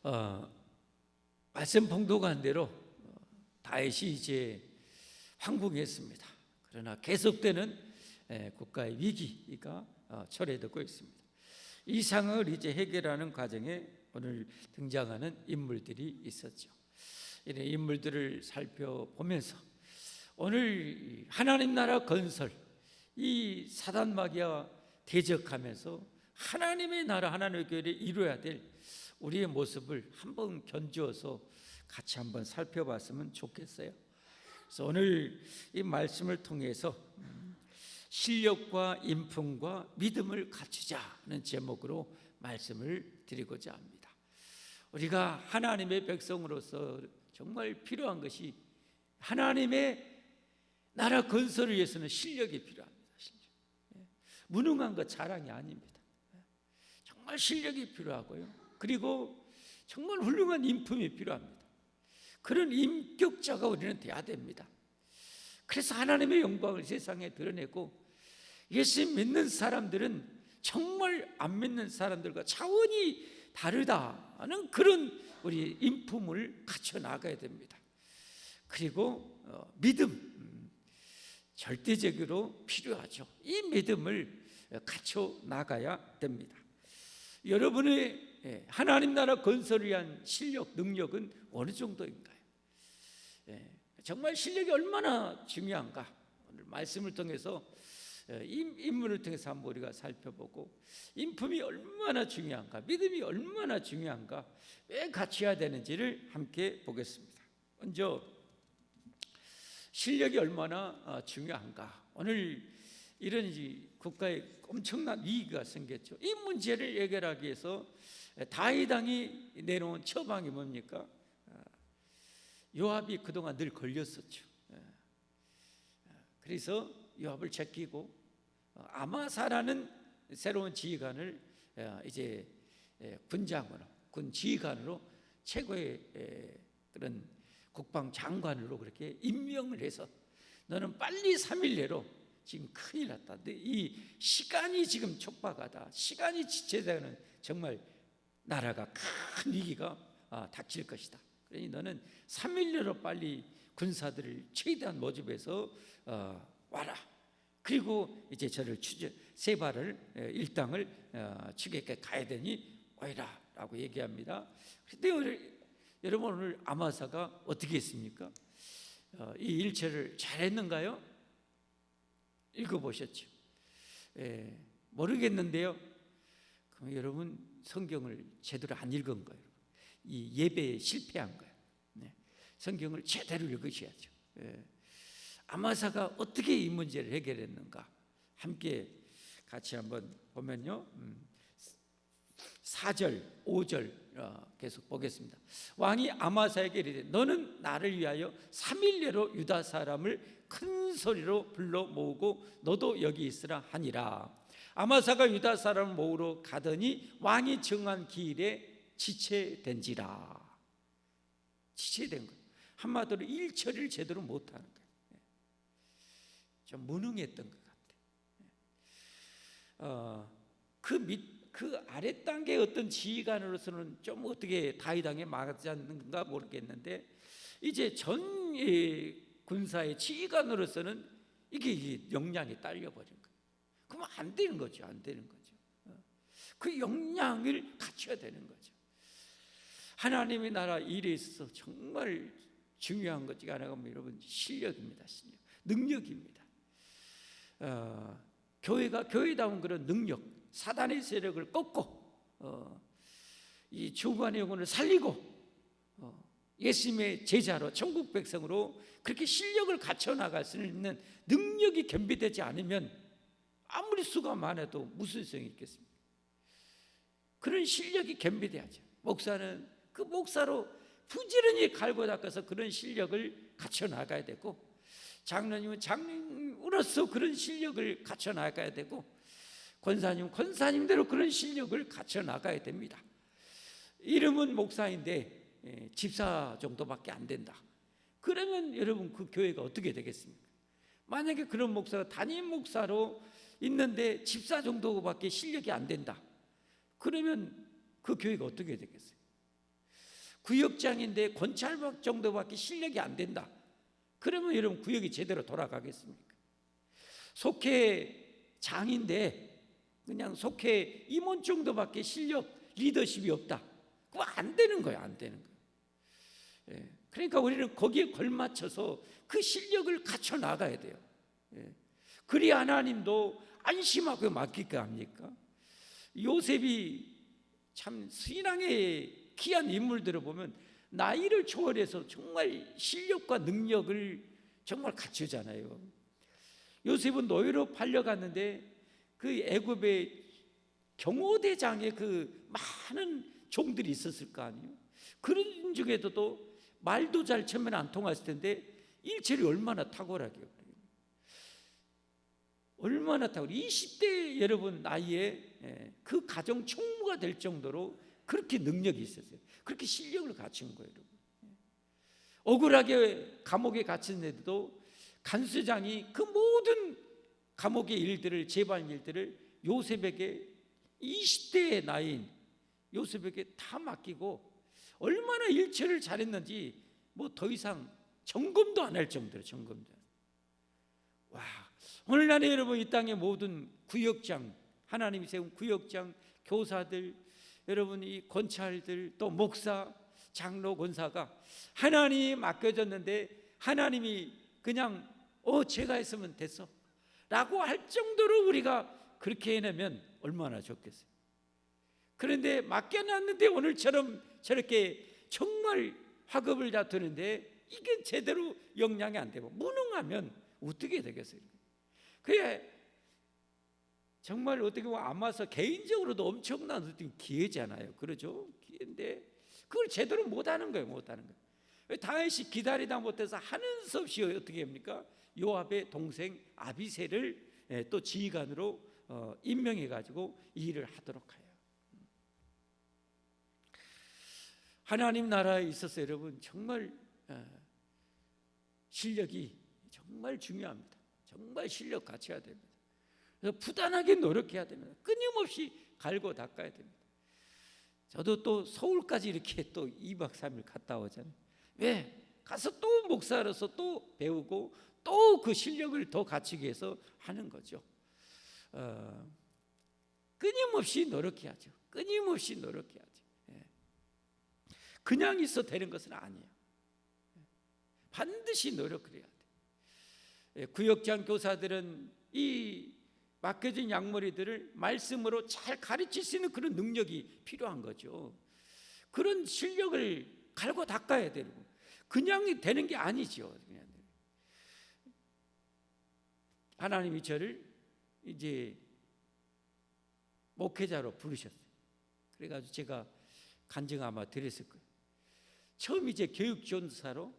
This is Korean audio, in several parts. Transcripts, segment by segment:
어, 말씀 봉독한 대로 다윗이 이제 황궁했습니다. 그러나 계속되는 국가의 위기가 초래되고 있습니다. 이 상황을 이제 해결하는 과정에 오늘 등장하는 인물들이 있었죠. 이런 인물들을 살펴보면서 오늘 하나님 나라 건설, 이 사단 마귀와 대적하면서 하나님의 나라, 하나님의 교회를 이루어야 될 우리의 모습을 한번 견주어서 같이 한번 살펴봤으면 좋겠어요. 그래서 오늘 이 말씀을 통해서 실력과 인품과 믿음을 갖추자는 제목으로 말씀을 드리고자 합니다. 우리가 하나님의 백성으로서 정말 필요한 것이 하나님의 나라 건설을 위해서는 실력이 필요합니다. 실력. 무능한 것 자랑이 아닙니다. 정말 실력이 필요하고요. 그리고 정말 훌륭한 인품이 필요합니다. 그런 인격자가 우리는 돼야 됩니다. 그래서 하나님의 영광을 세상에 드러내고 예수 믿는 사람들은 정말 안 믿는 사람들과 차원이 다르다는 그런 우리 인품을 갖춰 나가야 됩니다. 그리고 믿음, 절대적으로 필요하죠. 이 믿음을 갖춰 나가야 됩니다. 여러분의 하나님 나라 건설을 위한 실력, 능력은 어느 정도인가요? 정말 실력이 얼마나 중요한가? 오늘 말씀을 통해서 인물을 통해서 한번 우리가 살펴보고 인품이 얼마나 중요한가, 믿음이 얼마나 중요한가, 왜 갖춰야 되는지를 함께 보겠습니다. 먼저 실력이 얼마나 중요한가. 오늘 이런 국가에 엄청난 위기가 생겼죠. 이 문제를 해결하기 위해서 다윗 왕이 내놓은 처방이 뭡니까? 요압이 그동안 늘 걸렸었죠. 그래서 요압을 제끼고 아마사라는 새로운 지휘관을 이제 군장으로, 군 지휘관으로, 최고의 그런 국방장관으로 그렇게 임명을 해서 너는 빨리 3일 내로 지금 큰일 났다. 이 시간이 지금 촉박하다. 시간이 지체되는 정말 나라가 큰 위기가 닥칠 것이다. 그러니 너는 3일 내로 빨리 군사들을 최대한 모집해서 와라. 그리고 이제 저를 세바를 일당을 추격해 가야 되니 오이라라고 얘기합니다. 그런데 여러분 오늘 아마사가 어떻게 했습니까? 이 일처를 잘했는가요? 읽어보셨죠? 모르겠는데요. 그럼 여러분 성경을 제대로 안 읽은 거예요. 이 예배에 실패한 거예요. 성경을 제대로 읽으셔야죠. 아마사가 어떻게 이 문제를 해결했는가 함께 같이 한번 보면요. 4절, 5절 계속 보겠습니다. 왕이 아마사에게 이르되 너는 나를 위하여 3일 내로 유다 사람을 큰 소리로 불러 모으고 너도 여기 있으라 하니라. 아마사가 유다 사람을 모으러 가더니 왕이 정한 기일에 지체된지라. 지체된 거예요. 한마디로 일처리를 제대로 못하는 거예요. 좀 무능했던 것 같아요. 그 아래 단계의 어떤 지휘관으로서는 좀 어떻게 다윗 왕에 맞지 않는가 모르겠는데 이제 전 군사의 지휘관으로서는 이게 역량이 딸려버린 거예요. 그러면 안 되는 거죠. 안 되는 거죠. 그 역량을 갖춰야 되는 거죠. 하나님의 나라 일에 있어서 정말 중요한 것 중에 하나가 여러분 실력입니다. 실력, 능력입니다. 교회가 교회다운 그런 능력, 사단의 세력을 꺾고 이 주관의 영혼을 살리고 예수님의 제자로 천국 백성으로 그렇게 실력을 갖춰 나갈 수 있는 능력이 겸비되지 않으면 아무리 수가 많아도 무슨 소용이 있겠습니까? 그런 실력이 겸비돼야죠. 목사는 그 목사로 부지런히 갈고 닦아서 그런 실력을 갖춰 나가야 되고, 장로님은 장로로서 그런 실력을 갖춰 나가야 되고, 권사님은 권사님대로 그런 실력을 갖춰 나가야 됩니다. 이름은 목사인데 집사 정도밖에 안 된다. 그러면 여러분 그 교회가 어떻게 되겠습니까? 만약에 그런 목사가 담임 목사로 있는데 집사 정도밖에 실력이 안 된다. 그러면 그 교회가 어떻게 되겠어요? 구역장인데 권찰 정도밖에 실력이 안 된다. 그러면 여러분 구역이 제대로 돌아가겠습니까? 속회장인데 그냥 속회 임원 정도밖에 실력, 리더십이 없다. 그거 안 되는 거예요. 안 되는 거예요. 그러니까 우리는 거기에 걸맞춰서 그 실력을 갖춰 나가야 돼요. 그리 하나님도 안심하고 맡길까 합니까? 요셉이 참 신앙의 귀한 인물들을 보면 나이를 초월해서 정말 실력과 능력을 정말 갖추잖아요. 요셉은 노예로 팔려갔는데 그 애굽의 경호대장의 그 많은 종들이 있었을 거 아니에요. 그런 중에도 또 말도 잘 처음에는 안 통했을 텐데 일처리 얼마나 탁월하게요. 얼마나 탁월. 20대 여러분 나이에 그 가정 총무가 될 정도로 그렇게 능력이 있었어요. 그렇게 실력을 갖춘 거예요, 여러분. 억울하게 감옥에 갇힌 애도 간수장이 그 모든 감옥의 일들을, 재반 일들을 요셉에게 20대의 나이인 요셉에게 다 맡기고 얼마나 일처리를 잘했는지 뭐 더 이상 점검도 안 할 정도로 점검도. 와, 오늘날에 여러분 이 땅의 모든 구역장, 하나님이 세운 구역장, 교사들, 여러분 이 권찰들, 또 목사, 장로, 권사가 하나님이 맡겨졌는데 하나님이 그냥 제가 했으면 됐어 라고 할 정도로 우리가 그렇게 해내면 얼마나 좋겠어요. 그런데 맡겨놨는데 오늘처럼 저렇게 정말 화급을 다투는데 이게 제대로 역량이 안 되고 무능하면 어떻게 되겠어요? 그게 정말 어떻게 보면 아마서 개인적으로도 엄청난 어떤 기회잖아요. 그러죠? 기회인데 그걸 제대로 못하는 거예요. 못하는 거예요. 다윗이 기다리다 못해서 하는 수 없이 어떻게 합니까? 요압의 동생 아비새를 또 지휘관으로 임명해 가지고 이 일을 하도록 해요. 하나님 나라에 있어서 여러분 정말 실력이 정말 중요합니다. 정말 실력 갖춰야 됩니다. 그래서 부단하게 노력해야 됩니다. 끊임없이 갈고 닦아야 됩니다. 저도 또 서울까지 이렇게 또 2박 3일 갔다 오잖아요. 왜? 가서 또 목사로서 또 배우고 또 그 실력을 더 갖추기 위해서 하는 거죠. 끊임없이 노력해야죠. 끊임없이 노력해야죠. 그냥 있어 되는 것은 아니에요. 반드시 노력을 해야 돼요. 구역장 교사들은 이 맡겨진 양머리들을 말씀으로 잘 가르칠 수 있는 그런 능력이 필요한 거죠. 그런 실력을 갈고 닦아야 되고 그냥 되는 게 아니죠. 하나님이 저를 이제 목회자로 부르셨어요. 그래가지고 제가 간증 아마 드렸을 거예요. 처음 이제 교육전사로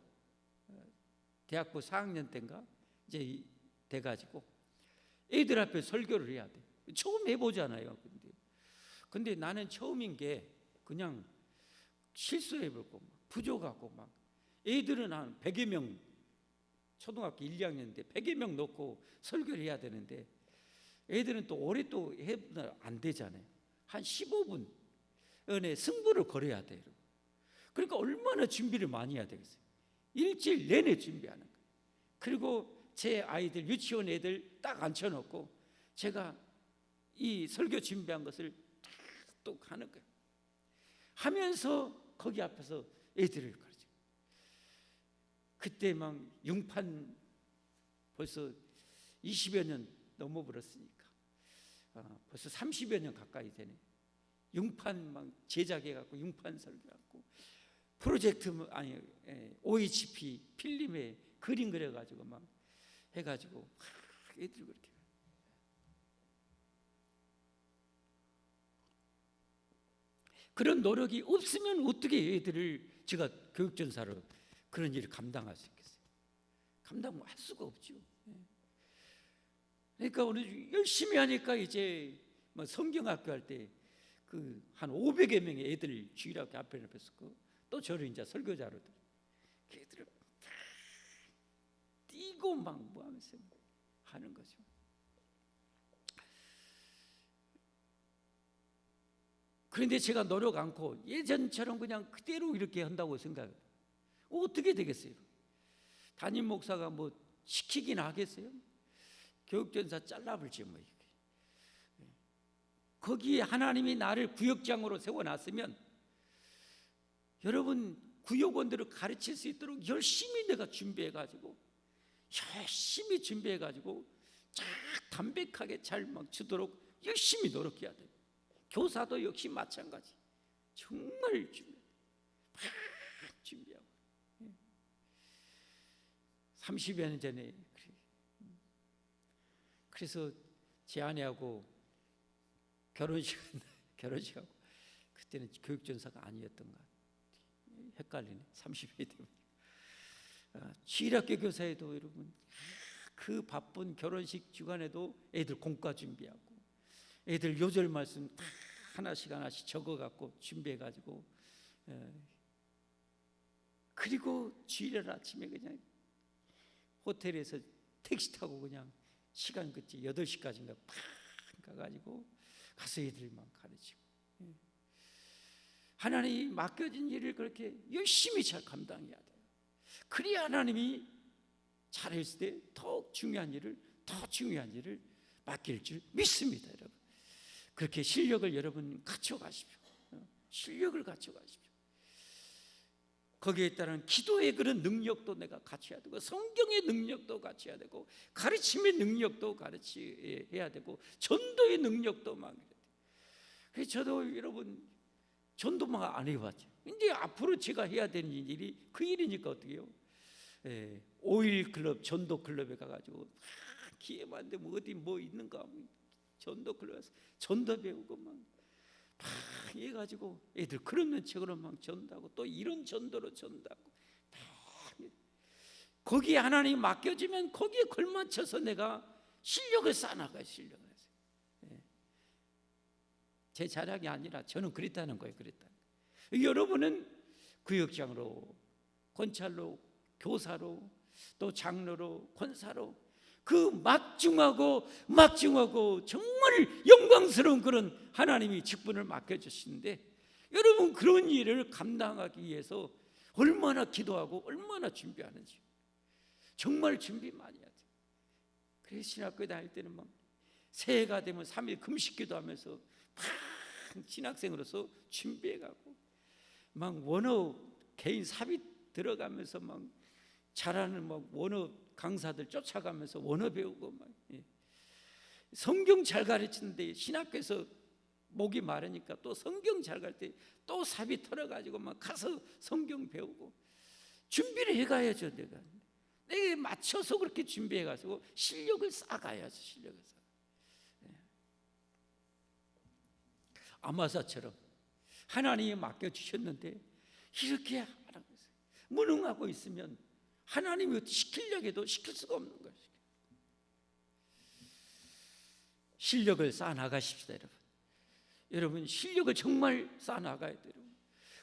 대학부 4학년 때인가 이제 돼가지고 애들 앞에 설교를 해야 돼. 처음 해보잖아요. 근데 나는 처음인 게 그냥 실수해보고 부족하고 막 애들은 한 100여 명 초등학교 1, 2학년인데 100여 명 놓고 설교를 해야 되는데 애들은 또 오래 또 해보면 안 되잖아요. 한 15분 안에 승부를 걸어야 돼요. 그러니까 얼마나 준비를 많이 해야 되겠어요. 일주일 내내 준비하는 거예요. 그리고 제 아이들 유치원 애들 딱 앉혀놓고 제가 이 설교 준비한 것을 딱 하는 거예요. 하면서 거기 앞에서 애들을 가르쳐. 그때 막 융판 벌써 20여 년 넘어버렸으니까 벌써 30여 년 가까이 되네. 융판 막 제작해갖고 융판 설교하고 프로젝트 아니 OHP 필름에 그림 그려가지고 막 해가지고 애들 그렇게 그런 노력이 없으면 어떻게 애들을 제가 교육전사로 그런 일을 감당할 수 있겠어요? 감당할 수가 없죠. 그러니까 오늘 열심히 하니까 이제 뭐 성경학교 할 때 그 한 500여 명의 애들 주일학교 앞에 놨었고 또 저를 이제 설교자로 걔들을 뛰고 막 뭐하면서 하는 거죠. 그런데 제가 노력 않고 예전처럼 그냥 그대로 이렇게 한다고 생각해요. 어떻게 되겠어요? 담임 목사가 뭐 시키긴 하겠어요? 교육전사 잘라버리지 뭐. 거기에 하나님이 나를 구역장으로 세워놨으면 여러분 구역원들을 가르칠 수 있도록 열심히 내가 준비해가지고 열심히 준비해가지고 쫙 담백하게 잘 막 주도록 열심히 노력해야 돼요. 교사도 역시 마찬가지. 정말 준비하고 30여 년 전에 그래서 제 아내하고 결혼식하고 그때는 교육전사가 아니었던 것 같아요. 헷갈리네. 30회 되면 주일학교 교사에도 여러분 그 바쁜 결혼식 주간에도 애들 공과 준비하고 애들 요절 말씀 다 하나씩 적어갖고 준비해가지고 그리고 주일날 아침에 그냥 호텔에서 택시 타고 그냥 시간 끝이 8시까지인가 팍 가가지고 가서 애들만 가르치고 하나님이 맡겨진 일을 그렇게 열심히 잘 감당해야 돼요. 그래야 하나님이 잘했을 때 더 중요한 일을 맡길 줄 믿습니다. 여러분 그렇게 실력을 여러분 갖춰가십시오. 실력을 갖춰가십시오. 거기에 따른 기도의 그런 능력도 내가 갖춰야 되고 성경의 능력도 갖춰야 되고 가르침의 능력도 해야 되고 전도의 능력도 막. 그래서 저도 여러분 전도만 안 해봤죠. 근데 앞으로 제가 해야 되는 일이 그 일이니까 어떻게 해요? 5일 클럽 전도 클럽에 가가지고 기회만 되면 어디 뭐 있는가 전도 클럽에서 전도 배우고 막 해가지고 애들 그런 책으로 막 전도하고 또 이런 전도로 전도하고 거기에 하나님 맡겨주면 거기에 걸맞춰서 내가 실력을 쌓아나가요. 실력을 해서 제 자랑이 아니라 저는 그랬다는 거예요. 여러분은 구역장으로 권찰로 교사로 또 장로로 권사로 그 막중하고 정말 영광스러운 그런 하나님이 직분을 맡겨주시는데 여러분 그런 일을 감당하기 위해서 얼마나 기도하고 얼마나 준비하는지 정말 준비 많이 해야 돼요. 그래서 신학교에 다닐 때는 막 새해가 되면 3일 금식기도 하면서 막 신학생으로서 준비해가고 막 원어 개인 삽입 들어가면서 막 잘하는 막 원어 강사들 쫓아가면서 원어 배우고 막 성경 잘 가르치는데 신학교에서 목이 마르니까 또 성경 잘 가르칠 때 또 삽이 털어가지고 막 가서 성경 배우고 준비를 해가야죠. 내가 맞춰서 그렇게 준비해가지고 실력을 쌓아가야죠. 실력을 쌓아. 아마사처럼 하나님이 맡겨주셨는데 이렇게 하라고 했어요. 무능하고 있으면 하나님이 시키려고 해도 시킬 수가 없는 거예요. 실력을 쌓아나가십시다. 여러분 실력을 정말 쌓아나가야 돼요.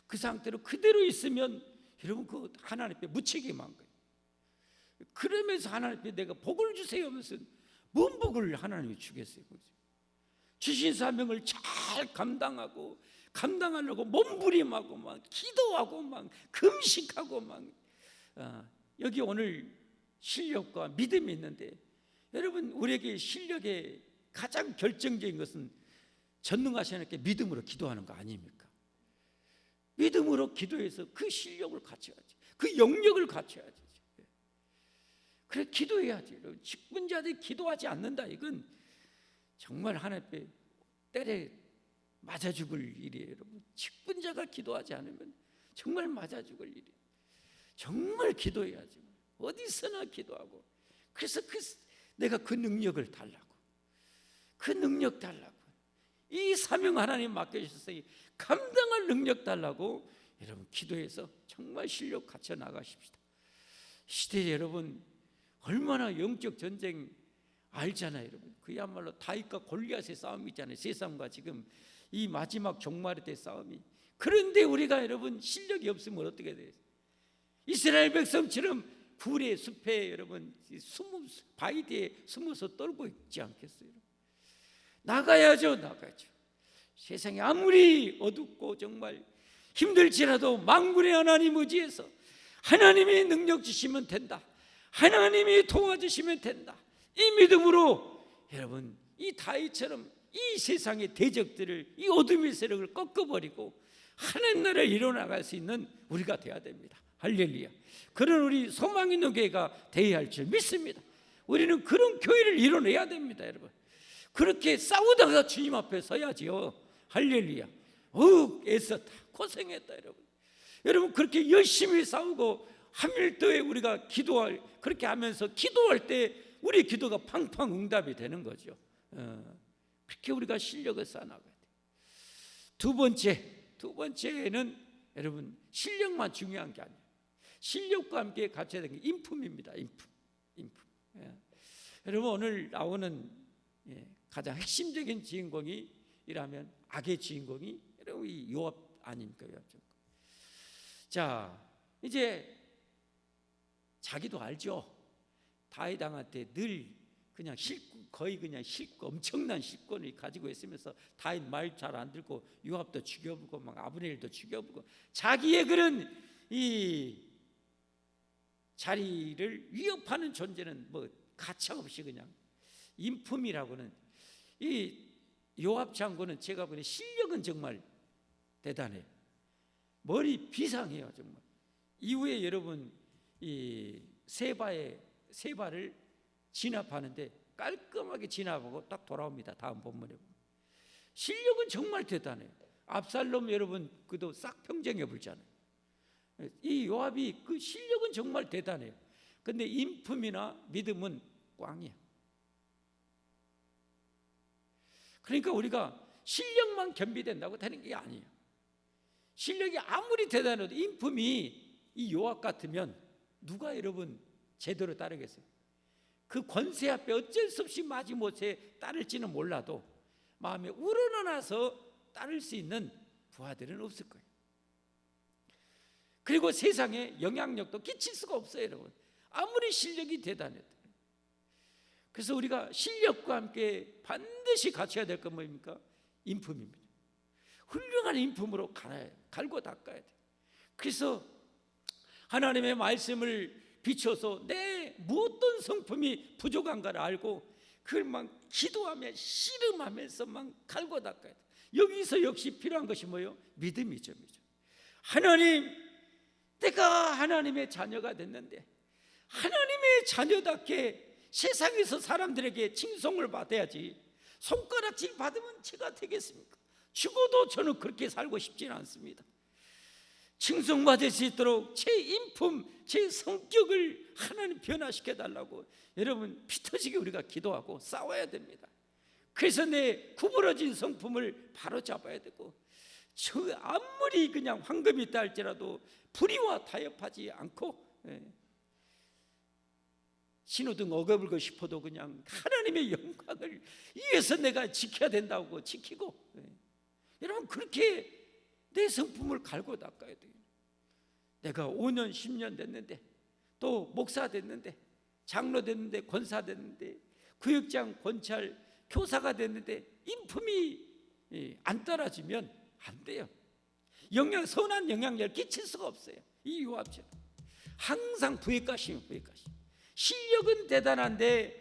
그 상태로 그대로 있으면 여러분 그 하나님 앞에 무책임한 거예요. 그러면서 하나님 앞에 내가 복을 주세요 하면서 뭔 복을 하나님이 주겠어요. 주신 사명을 잘 감당하려고 몸부림하고 막 기도하고 막 금식하고 막 여기 오늘 실력과 믿음이 있는데 여러분 우리에게 실력의 가장 결정적인 것은 전능하신 하나님께 믿음으로 기도하는 거 아닙니까? 믿음으로 기도해서 그 실력을 갖춰야지. 그 영역을 갖춰야지. 그래 기도해야지. 직분자들이 기도하지 않는다 이건 정말 하나님 앞에 때려 맞아 죽을 일이에요. 여러분 직분자가 기도하지 않으면 정말 맞아 죽을 일이에요. 정말 기도해야지. 어디서나 기도하고 그래서 내가 그 능력을 달라고 그 능력 달라고 이 사명 하나님 맡겨주셨어요. 감당할 능력 달라고 여러분 기도해서 정말 실력 갖춰 나가십시다. 시대에 여러분 얼마나 영적 전쟁 알잖아요. 여러분 그야말로 다윗과 골리앗의 싸움이 있잖아요. 세상과 지금 이 마지막 종말의 때 싸움이. 그런데 우리가 여러분 실력이 없으면 어떻게 돼요? 이스라엘 백성처럼 굴의 숲에 여러분 바위 뒤에 숨어서 떨고 있지 않겠어요? 나가야죠. 세상이 아무리 어둡고 정말 힘들지라도 만군의 하나님 의지해서 하나님이 능력 주시면 된다, 하나님이 도와주시면 된다, 이 믿음으로 여러분 이 다윗처럼 이 세상의 대적들을, 이 어둠의 세력을 꺾어버리고 하나님 나라를 이뤄나갈 수 있는 우리가 되어야 됩니다. 할렐루야. 그런 우리 소망 있는 교회가 되어야 할 줄 믿습니다. 우리는 그런 교회를 이뤄내야 됩니다. 여러분, 그렇게 싸우다가 주님 앞에 서야지요. 할렐루야. 애썼다, 고생했다. 여러분 그렇게 열심히 싸우고 한밀도에 우리가 기도할, 그렇게 하면서 기도할 때 우리 기도가 팡팡 응답이 되는 거죠. 그렇게 우리가 실력을 쌓아나가야 돼요. 두 번째는 여러분 실력만 중요한 게 아니에요. 실력과 함께 같이 해야 되는 게 인품입니다. 인품. 여러분 오늘 나오는 가장 핵심적인 주인공이라면 악의 주인공이 여러분 이 요압 아닙니까? 요압. 자, 이제 자기도 알죠. 다윗왕한테 늘 그냥 거의 그냥 엄청난 실권을 가지고 있으면서 다윗 말 잘 안 듣고 요압도 죽여보고 막 아브넬도 죽여보고 자기의 그런 이 자리를 위협하는 존재는 뭐 가차없이 그냥 인품이라고는, 이 요압 장군은 제가 보기에 실력은 정말 대단해요. 머리 비상해요 정말. 이후에 여러분 이 세바를 진압하는데 깔끔하게 진압하고 딱 돌아옵니다. 다음 본문에 보면 실력은 정말 대단해요. 압살롬 여러분 그도 싹 평정해 불잖아요. 이 요압이 그 실력은 정말 대단해요. 근데 인품이나 믿음은 꽝이야. 그러니까 우리가 실력만 겸비된다고 되는 게 아니에요. 실력이 아무리 대단해도 인품이 이 요압 같으면 누가 여러분 제대로 따르겠어요? 그 권세 앞에 어쩔 수 없이 마지못해 따를지는 몰라도 마음에 우러나서 따를 수 있는 부하들은 없을 거예요. 그리고 세상에 영향력도 끼칠 수가 없어요 여러분, 아무리 실력이 대단해도. 그래서 우리가 실력과 함께 반드시 갖춰야 될 건 뭡니까? 인품입니다. 훌륭한 인품으로 갈고 닦아야 돼요. 그래서 하나님의 말씀을 비춰서 내 어떤 성품이 부족한가를 알고 그걸 막 기도하며 씨름하면서 막 갈고 닦아야 돼요. 여기서 역시 필요한 것이 뭐예요? 믿음이죠. 하나님, 내가 하나님의 자녀가 됐는데 하나님의 자녀답게 세상에서 사람들에게 칭송을 받아야지 손가락질 받으면 제가 되겠습니까? 죽어도 저는 그렇게 살고 싶지는 않습니다. 칭송받을 수 있도록 제 인품, 제 성격을 하나님 변화시켜 달라고 여러분 피 터지게 우리가 기도하고 싸워야 됩니다. 그래서 내 구부러진 성품을 바로잡아야 되고, 저 아무리 그냥 황금이 있다 할지라도 불의와 타협하지 않고 신호등 어겨불고 싶어도 그냥 하나님의 영광을 위해서 내가 지켜야 된다고 지키고, 여러분 그렇게 내 성품을 갈고 닦아야 돼요. 내가 5년 10년 됐는데, 또 목사 됐는데, 장로 됐는데, 권사 됐는데, 구역장, 권찰, 교사가 됐는데 인품이 안 떨어지면 안 돼요. 선한 영향력을 끼칠 수가 없어요. 이 요압처럼 항상 부익가시면 부익가시. 실력은 대단한데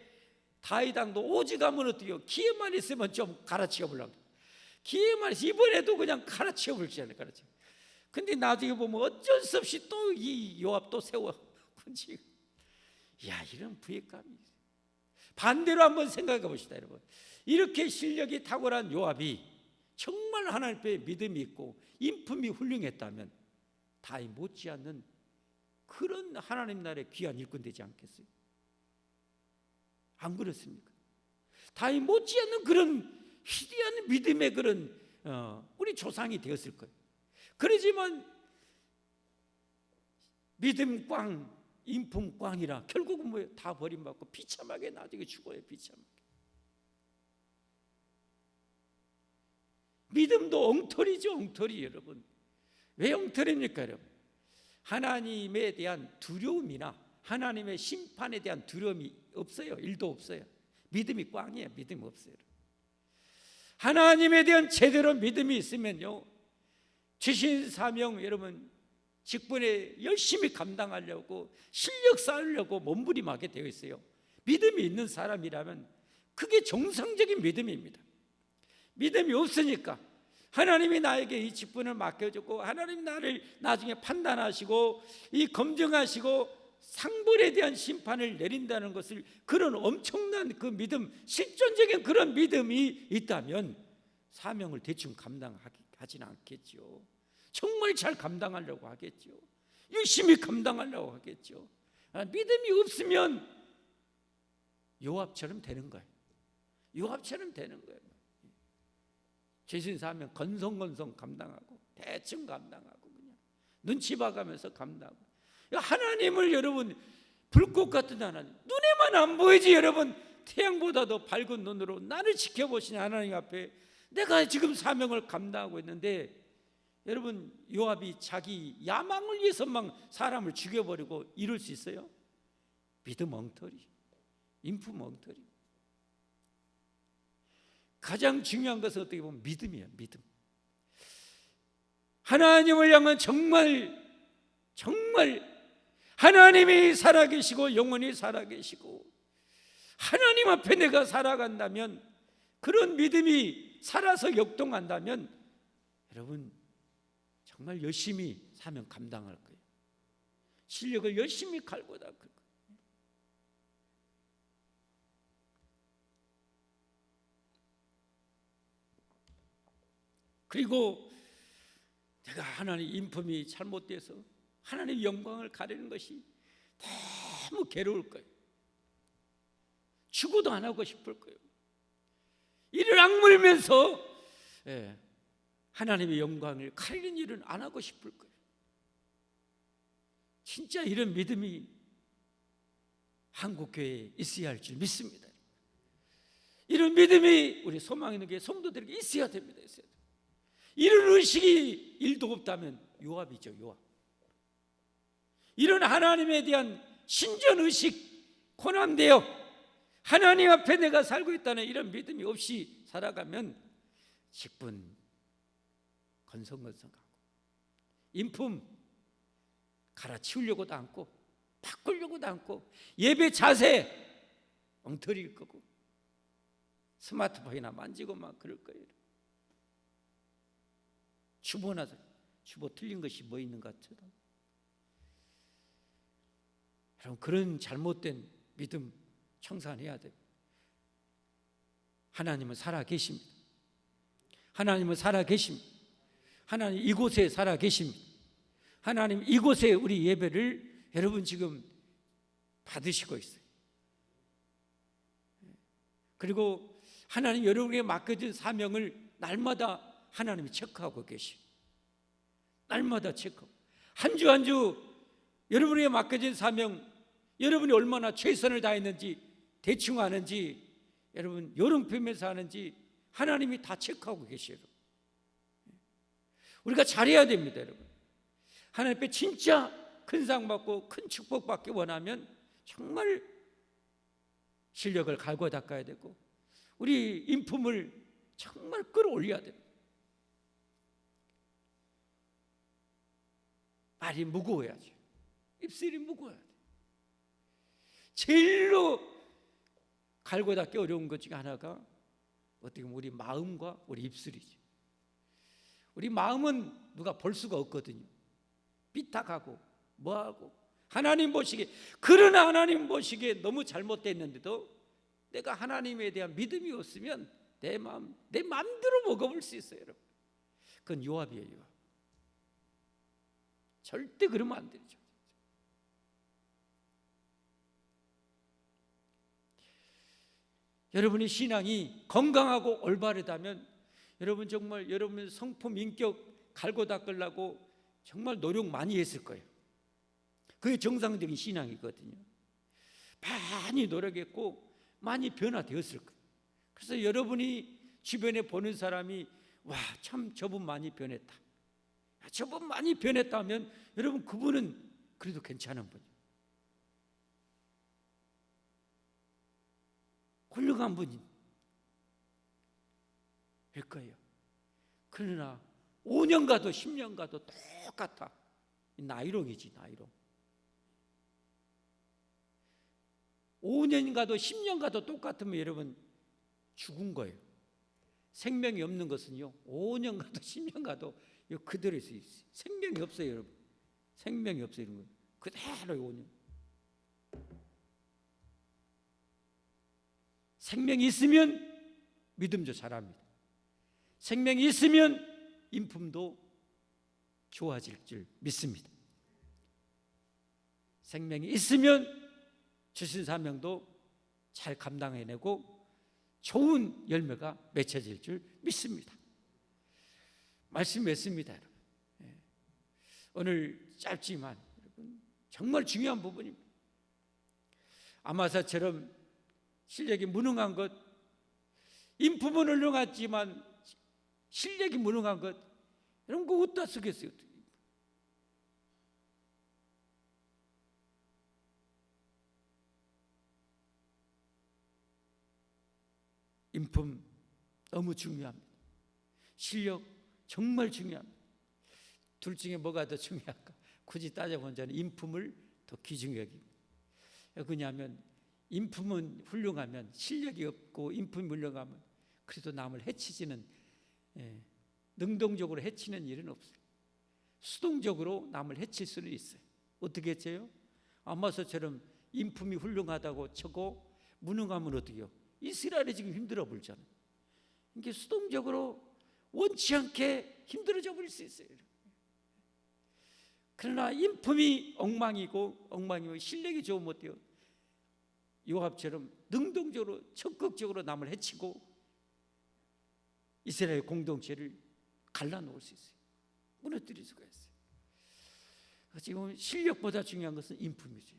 다윗 왕도 오직하면 어때요? 기회만 있으면 좀 갈아치워 보려고. 기회만 있으면 이번에도 그냥 갈아치워 볼지않아요. 갈아치워. 근데 나중에 보면 어쩔 수 없이 또 이 요압 또 세워. 야, 이런 부익감이 있어요. 반대로 한번 생각해 봅시다, 여러분. 이렇게 실력이 탁월한 요압이 정말 하나님 앞에 믿음이 있고 인품이 훌륭했다면 다윗 못지않는 그런 하나님 나라의 귀한 일꾼 되지 않겠어요? 안 그렇습니까? 다윗 못지않는 그런 위대한 믿음의 그런 우리 조상이 되었을 거예요. 그러지만 믿음 꽝, 인품 꽝이라 결국은 뭐예요? 다 버림받고 비참하게 나중에 죽어요. 비참하게. 믿음도 엉터리죠. 엉터리. 여러분 왜 엉터리입니까? 여러분 하나님에 대한 두려움이나 하나님의 심판에 대한 두려움이 없어요. 일도 없어요. 믿음이 꽝이에요. 믿음이 없어요. 하나님에 대한 제대로 믿음이 있으면요, 주신 사명 여러분 직분에 열심히 감당하려고 실력 쌓으려고 몸부림하게 되어 있어요. 믿음이 있는 사람이라면 그게 정상적인 믿음입니다. 믿음이 없으니까 하나님이 나에게 이 직분을 맡겨주고 하나님이 나를 나중에 판단하시고 이 검증하시고 상벌에 대한 심판을 내린다는 것을, 그런 엄청난 그 믿음, 실존적인 그런 믿음이 있다면 사명을 대충 감당하지는 않겠죠. 정말 잘 감당하려고 하겠죠. 열심히 감당하려고 하겠죠. 믿음이 없으면 요압처럼 되는 거예요. 요압처럼 되는 거예요. 주신 사명 건성건성 감당하고 대충 감당하고 그냥 눈치 봐가면서 감당하고. 하나님을 여러분, 불꽃 같은 하나님, 눈에만 안 보이지 여러분, 태양보다도 밝은 눈으로 나를 지켜보시는 하나님 앞에 내가 지금 사명을 감당하고 있는데, 여러분 요압이 자기 야망을 위해서만 사람을 죽여버리고 이룰 수 있어요? 믿음 엉터리, 인품 엉터리. 가장 중요한 것은 어떻게 보면 믿음이에요. 믿음. 하나님을 향한 정말 하나님이 살아계시고 영원히 살아계시고 하나님 앞에 내가 살아간다면, 그런 믿음이 살아서 역동한다면 여러분 정말 열심히 사명 감당할 거예요. 실력을 열심히 갈고 닦을 거예요. 그리고 내가 하나님 인품이 잘못돼서 하나님의 영광을 가리는 것이 너무 괴로울 거예요. 죽어도 안 하고 싶을 거예요. 이를 악물면서 하나님의 영광을 가리는 일은 안 하고 싶을 거예요. 진짜 이런 믿음이 한국교회에 있어야 할 줄 믿습니다. 이런 믿음이 우리 소망 있는 교회 성도들에게 있어야 됩니다. 있어야 됩니다. 이런 의식이 일도 없다면 요압이죠. 요압. 이런 하나님에 대한 신전의식, 고난되어 하나님 앞에 내가 살고 있다는 이런 믿음이 없이 살아가면 직분 건성건성하고 인품 갈아치우려고도 않고 바꾸려고도 않고 예배 자세 엉터리일 거고 스마트폰이나 만지고 막 그럴 거예요. 주보나 주보 틀린 것이 뭐 있는 것 같아도. 여러분 그런 잘못된 믿음 청산해야 돼요. 하나님은 살아계십니다. 하나님은 살아계십니다. 하나님 이곳에 살아계십니다. 하나님 이곳에 우리 예배를 여러분 지금 받으시고 있어요. 그리고 하나님 여러분에게 맡겨진 사명을 날마다 하나님이 체크하고 계시고, 날마다 체크하고, 한 주 한 주 여러분에게 맡겨진 사명, 여러분이 얼마나 최선을 다했는지, 대충 하는지, 여러분 요령표면서 하는지 하나님이 다 체크하고 계셔요. 우리가 잘해야 됩니다. 여러분 하나님 앞에 진짜 큰 상 받고 큰 축복 받기 원하면 정말 실력을 갈고 닦아야 되고 우리 인품을 정말 끌어올려야 됩니다. 말이 무거워야죠. 입술이 무거워야 돼요. 제일로 갈고 닦기 어려운 것 중에 하나가 어떻게 보면 우리 마음과 우리 입술이죠. 우리 마음은 누가 볼 수가 없거든요. 삐딱하고 뭐하고 하나님 보시기에, 그러나 하나님 보시기에 너무 잘못됐는데도 내가 하나님에 대한 믿음이 없으면 내 마음대로 먹어볼 수 있어요. 여러분 그건 요압이에요. 요압. 절대 그러면 안 되죠. 여러분의 신앙이 건강하고 올바르다면 여러분 정말 여러분 성품 인격 갈고 닦으려고 정말 노력 많이 했을 거예요. 그게 정상적인 신앙이거든요. 많이 노력했고 많이 변화되었을 거예요. 그래서 여러분이 주변에 보는 사람이 와, 참 저분 많이 변했다, 저분 많이 변했다면 여러분 그분은 그래도 괜찮은 분이에요. 훌륭한 분이. 거예요. 그러나 5년 가도 10년 가도 똑같아. 나이롱이지, 나이롱. 5년 가도 10년 가도 똑같으면 여러분 죽은 거예요. 생명이 없는 것은요, 5년 가도 10년 가도 그대로 있어요. 생명이 없어요, 여러분. 생명이 없어요, 이런 거. 그대로 5년. 생명이 있으면 믿음도 잘합니다. 생명이 있으면 인품도 좋아질 줄 믿습니다. 생명이 있으면 주신 사명도 잘 감당해내고 좋은 열매가 맺혀질 줄 믿습니다. 말씀 맺습니다, 여러분. 오늘 짧지만 여러분 정말 중요한 부분입니다. 아마사처럼 실력이 무능한 것, 인품은 훌륭하지만 실력이 무능한 것, 여러분 그거 어디다 쓰겠어요? 인품 너무 중요합니다. 실력 정말 중요합니다. 둘 중에 뭐가 더 중요할까? 굳이 따져보면 저는 인품을 더 귀중히 여깁니다. 왜냐하면 인품은 훌륭하면, 실력이 없고 인품이 훌륭하면 그래도 남을 해치지는, 능동적으로 해치는 일은 없어요. 수동적으로 남을 해칠 수는 있어요. 어떻게 해쳐요? 아마서처럼 인품이 훌륭하다고 쳐고 무능하면 어떻게 해요? 이스라엘이 지금 힘들어 보잖아요. 이게 수동적으로 원치 않게 힘들어져 버릴 수 있어요. 그러나 인품이 엉망이고 실력이 좋으면 어때요? 요압처럼 능동적으로 적극적으로 남을 해치고 이스라엘 공동체를 갈라놓을 수 있어요. 무너뜨릴 수가 있어요. 지금 실력보다 중요한 것은 인품이죠.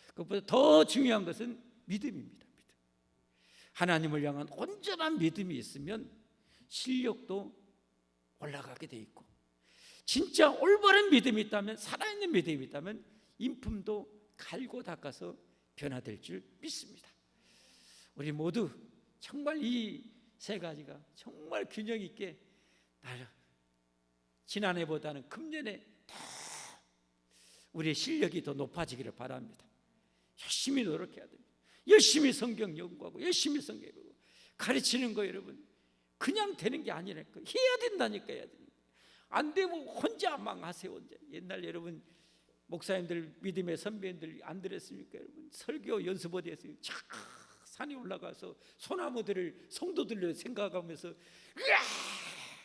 그것보다 더 중요한 것은 믿음입니다. 하나님을 향한 온전한 믿음이 있으면 실력도 올라가게 돼 있고, 진짜 올바른 믿음이 있다면, 살아있는 믿음이 있다면 인품도 갈고 닦아서 변화될 줄 믿습니다. 우리 모두 정말 이 세 가지가 정말 균형 있게 지난해보다는 금년에 더 우리의 실력이 더 높아지기를 바랍니다. 열심히 노력해야 됩니다. 열심히 성경 연구하고 열심히 성경 배우고 가르치는 거, 여러분 그냥 되는 게 아니라니까. 해야 된다니까. 해야 됩니다. 안 되면 혼자 망하세요. 혼자. 옛날 여러분 목사님들, 믿음의 선배님들 안 들었습니까? 여러분 설교 연습 어디 했어요? 산에 올라가서 소나무들을 성도들로 생각하면서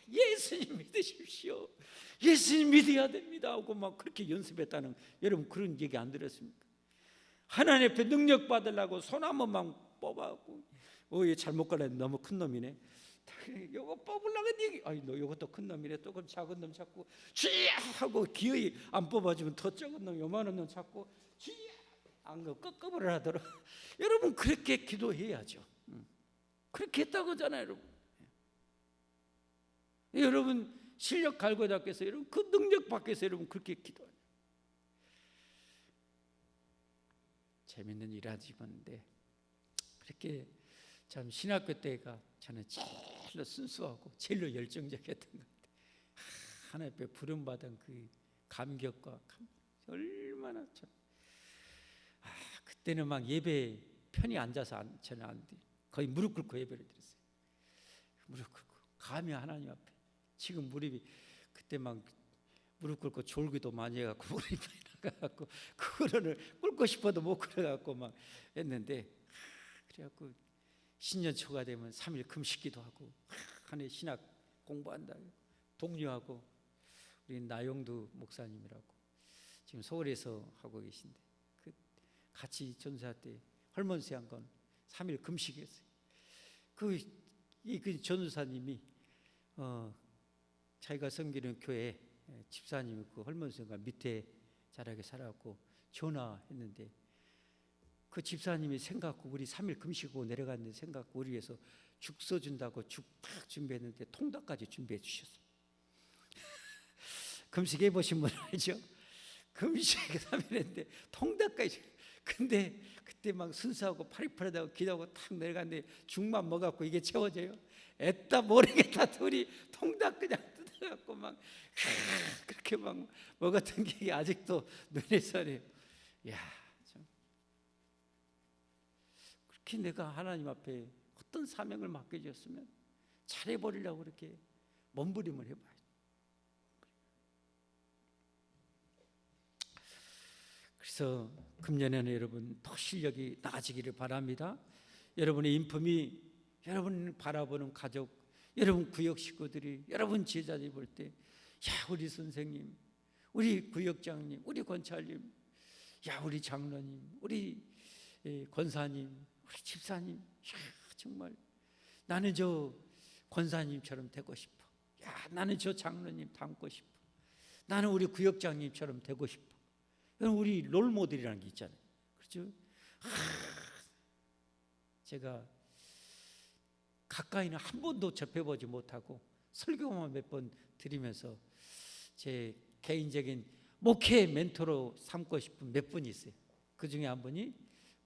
예수님 믿으십시오, 예수님 믿어야 됩니다 하고 막 그렇게 연습했다는, 여러분 그런 얘기 안 들었습니까? 하나님 앞에 능력 받으려고 소나무만 뽑아갖고, 잘못 걸렸는데 너무 큰 놈이네, 요거 뽑으려고 얘기, 너 요것도 큰 놈이네, 또 그럼 작은 놈 찾고 쥐야 하고 기어이 안 뽑아주면 더 작은 놈, 요만한 놈 찾고 쥐야 안 거 끄끄을 하도록 여러분 그렇게 기도해야죠. 그렇게 했다고 하잖아요, 여러분. 여러분 실력 갈고 닦여서 여러분 그 능력 밖에서 여러분 그렇게 기도해요. 재밌는 일하지만인데 그렇게 참 신학교 때가 저는 제일로 순수하고 제일로 열정적이었던 것 같아요. 하나님 앞에 부름받은 그 감격과 얼마나 참. 그때는 막 예배 편히 앉아서 저는 안 돼. 거의 무릎 꿇고 예배를 드렸어요. 무릎 꿇고 감히 하나님 앞에. 지금 무릎이, 그때 막 무릎 꿇고 졸기도 많이 해갖고 무릎이 많이 나가갖고 그거를 꿇고 싶어도 못 꿇어갖고 막 했는데, 그래갖고 신년 초가 되면 3일 금식기도 하고 한해 신학 공부한다 독려하고, 우리 나용두 목사님이라고 지금 서울에서 하고 계신데 같이 전사 때 헐몬세 한 건 3일 금식했어요. 그 전사님이 자기가 섬기는 교회 집사님이 그 헐몬세가 밑에 자라게 살았고 전화했는데, 그 집사님이 생각고 우리 3일 금식하고 내려갔는데 생각고 우리 위해서 죽 써준다고 죽 딱 준비했는데 통닭까지 준비해 주셨어요. 금식해 보신 분 알죠? 금식 3일 했는데 통닭까지. 근데 그때 막 순수하고 파리파리하고 기도하고 탁 내려갔는데 죽만 먹었고 이게 채워져요? 애따 모르겠다 둘이 통닭 그냥 뜯어갖고 막 그렇게 막 먹었던 게 아직도 눈에 선해요. 야, 참. 그렇게 내가 하나님 앞에 어떤 사명을 맡겨졌으면 잘해버리려고 그렇게 몸부림을 해봐요. 그래서 금년에는 여러분 더 실력이 나아지기를 바랍니다. 여러분의 인품이 여러분 바라보는 가족, 여러분 구역 식구들이, 여러분 제자들이 볼 때, 야, 우리 선생님, 우리 구역장님, 우리 권찰님, 야, 우리 장로님, 우리 권사님, 우리 집사님, 야, 정말 나는 저 권사님처럼 되고 싶어. 야, 나는 저 장로님 닮고 싶어. 나는 우리 구역장님처럼 되고 싶어. 우리 롤 모델이라는 게 있잖아요. 그렇죠? 제가 가까이는 한 번도 접해보지 못하고 설교만 몇 번 드리면서 제 개인적인 목회 멘토로 삼고 싶은 몇 분이 있어요. 그 중에 한 분이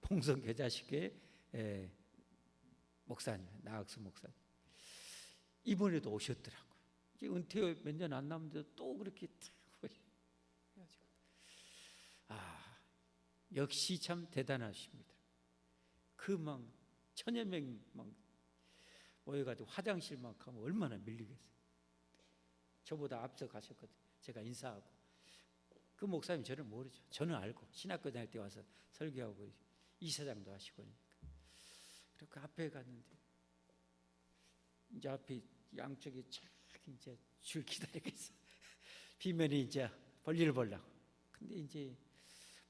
봉성교자식교회 목사님, 나학수 목사님. 이번에도 오셨더라고요. 이제 은퇴 몇 년 안 남는데도 또 그렇게 역시 참 대단하십니다. 그 막 천여 명 막 모여가지고 화장실만 가면 얼마나 밀리겠어요. 저보다 앞서 가셨거든요. 제가 인사하고 그 목사님 저를 모르죠. 저는 알고 신학교 다닐 때 와서 설교하고 이사장도 하시고 그렇게 앞에 갔는데 이제 앞에 양쪽에 쫙 이제 줄 기다리고 있어. 비면이 이제 볼일 보려고. 근데 이제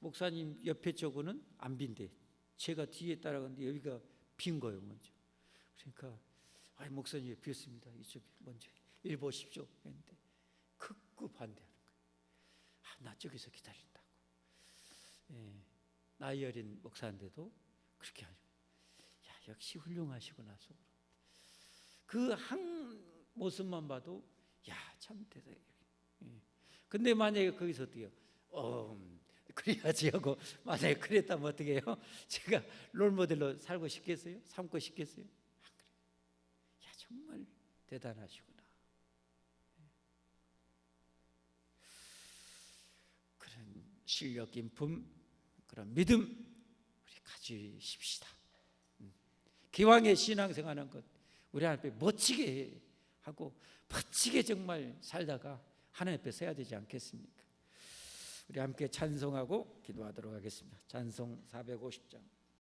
목사님 옆에 쪽은 안 빈대. 제가 뒤에 따라가는데 여기가 빈 거예요, 먼저. 그러니까 목사님 비었습니다. 이쪽에 먼저 일 보십시오. 했는데 극구 반대하는 거예요. 나 저기서 기다린다고. 나이 어린 목사인데도 그렇게 하죠. 야, 역시 훌륭하시구나 속으로. 그 한 모습만 봐도 야, 참 대단해. 근데 만약에 거기서 어때요? 그래야지 하고 만약에 그랬다면 어떻게 해요? 제가 롤모델로 살고 싶겠어요? 삼고 싶겠어요? 안 그래요. 야, 정말 대단하시구나. 그런 실력, 인품, 그런 믿음 우리 가지십시다. 기왕에 신앙생활하는 것 우리 앞에 멋지게 하고 멋지게 정말 살다가 하나님 앞에 서야 되지 않겠습니까? 우리 함께 찬송하고 기도하도록 하겠습니다. 찬송 450장.